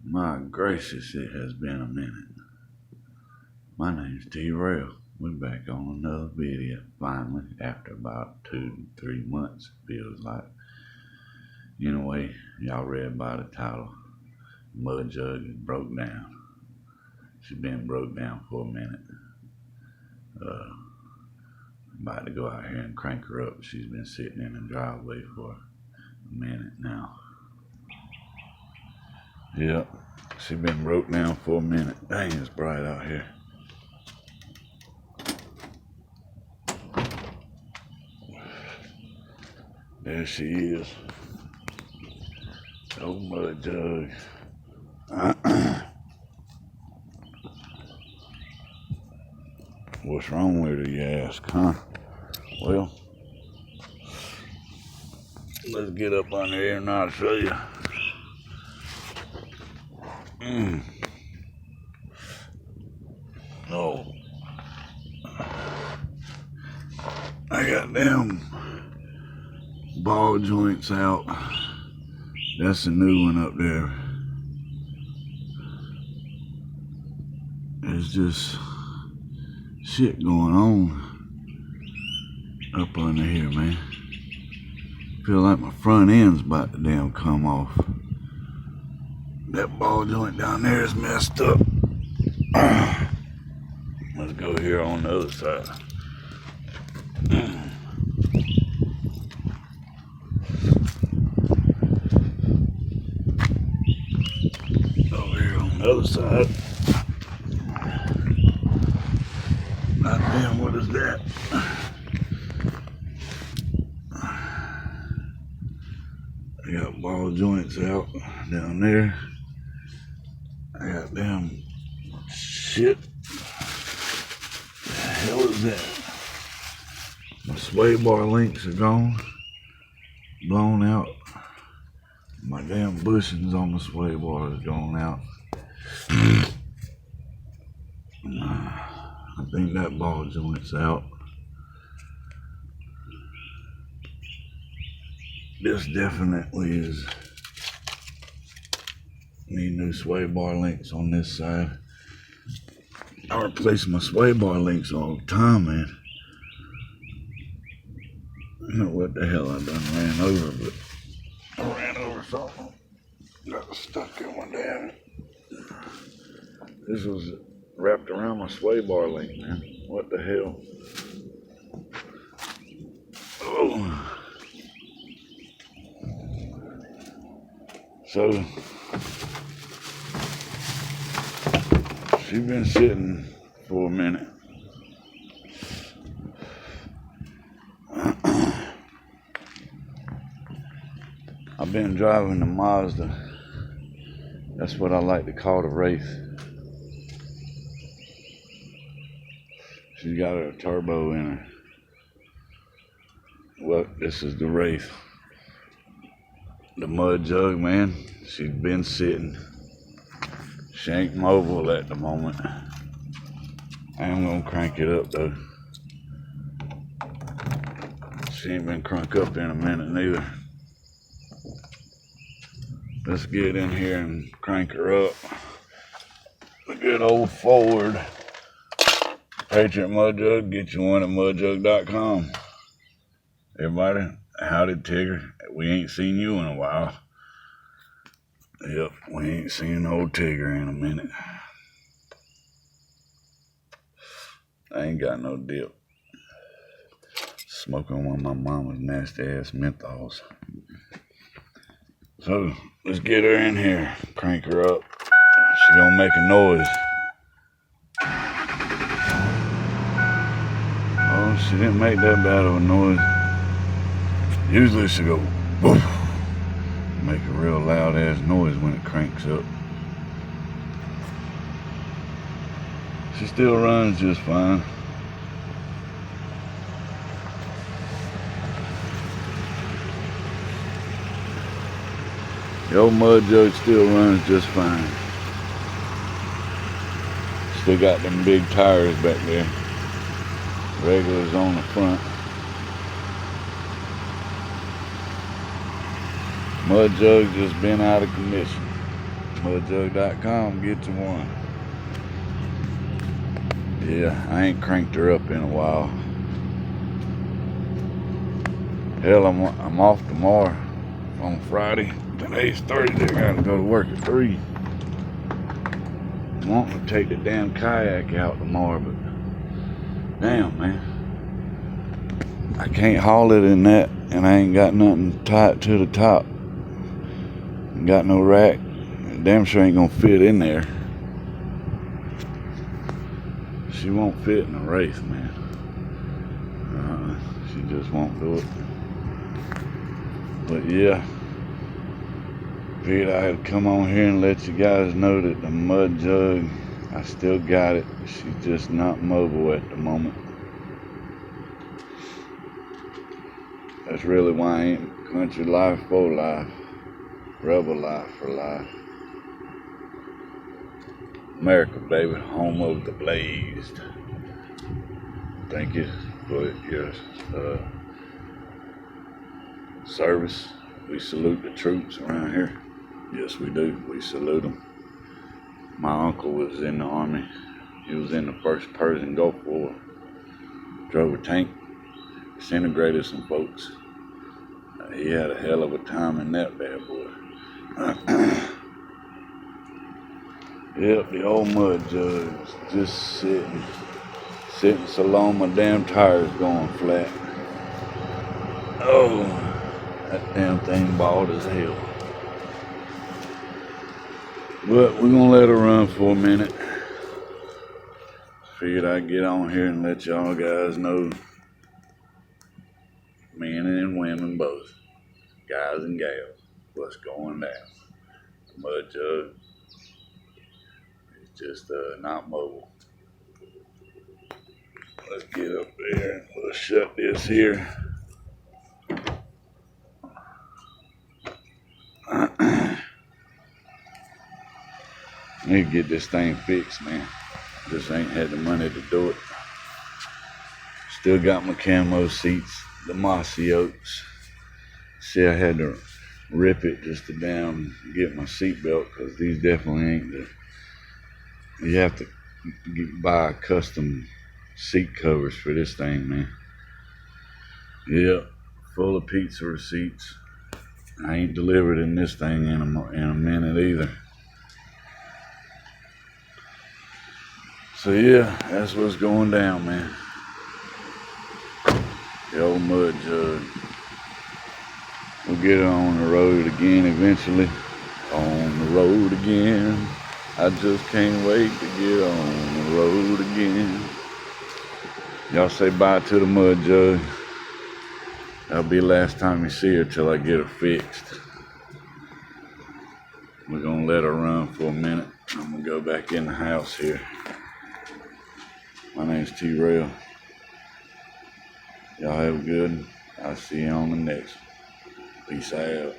My gracious, it has been a minute. My name's T-Rail. We're back on another video, finally, after about 2 to 3 months, it feels like. Anyway, y'all read by the title, Mudjug is broke down. She's been broke down for a minute. About to go out here and crank her up. She's been sitting in the driveway for a minute now. Yep, she's been broke down for a minute. Dang, it's bright out here. There she is. Oh, Mudjug. What's wrong with her, you ask, huh? Well, let's get up under here and I'll show you. Oh, I got them ball joints out. That's a new one up there. There's just shit going on up under here, man. Feel like my front end's about to damn come off. That ball joint down there is messed up. Let's go here on the other side. Over here on the other side. God damn, what is that? I got ball joints out down there. I got damn shit. The hell is that? My sway bar links are gone. Blown out. My damn bushings on the sway bar is gone out. I think that ball joint's out. This definitely is. Need new sway bar links on this side. I replace my sway bar links all the time, man. I don't know what the hell I done ran over, but I ran over something. Got stuck in my damn. This was wrapped around my sway bar link, man. What the hell? Oh. So, she's been sitting for a minute. I've been driving the Mazda. That's what I like to call the Wraith. She's got her turbo in her. Well, this is the Wraith. The Mudjug, man. She's been sitting. She ain't mobile at the moment. I am gonna crank it up though. She ain't been crunk up in a minute neither. Let's get in here and crank her up. The good old Ford. Patriot Mudjug, get you one at mudjug.com. Everybody, howdy Tigger. We ain't seen you in a while. Yep, we ain't seen old Tigger in a minute. I ain't got no dip. Smoking one of my mama's nasty ass menthols. So, let's get her in here. Crank her up. She gonna make a noise. Oh, she didn't make that bad of a noise. Usually she go woof. Make a real loud ass noise when it cranks up. She still runs just fine. The old Mudjug still runs just fine. Still got them big tires back there. Regulars on the front. Mudjug just been out of commission. Mudjug.com, get you one. Yeah, I ain't cranked her up in a while. Hell, I'm off tomorrow on Friday. Today's Thursday. I gotta go to work at 3. I'm wanting to take the damn kayak out tomorrow, but damn, man, I can't haul it in that, and I ain't got nothing tied to the top. Ain't got no rack. Damn sure ain't gonna fit in there. She won't fit in a race, man. She just won't do it. But yeah, figured I'd come on here and let you guys know that the Mudjug, I still got it. She's just not mobile at the moment. That's really why I ain't country life for life, rebel life for life. America, baby, home of the blazed. Thank you for your service. We salute the troops around here. Yes, we do. We salute them. My uncle was in the Army. He was in the 1st Persian Gulf War. Drove a tank, disintegrated some folks. He had a hell of a time in that bad boy. Yep, the old Mudjug's just sitting so long my damn tire's going flat. Oh, that damn thing bald as hell. But we're gonna let her run for a minute. Figured I'd get on here and let y'all guys know, men and women both, guys and gals, what's going down. The Mudjug is just not mobile. Let's get up there and we'll shut this here. Need to get this thing fixed, man. Just ain't had the money to do it. Still got my camo seats, the mossy oaks. See, I had to rip it just to get my seat belt, because these definitely ain't you have to buy custom seat covers for this thing, man. Yep, full of pizza receipts. I ain't delivered in this thing in a minute either. So yeah, that's what's going down, man. The old Mudjug. We'll get it on the road again eventually. On the road again. I just can't wait to get on the road again. Y'all say bye to the Mudjug. That'll be the last time you see her till I get her fixed. We're gonna let her run for a minute. I'm gonna go back in the house here. My name's T-Rail. Y'all have a good one. I'll see you on the next one. Peace out.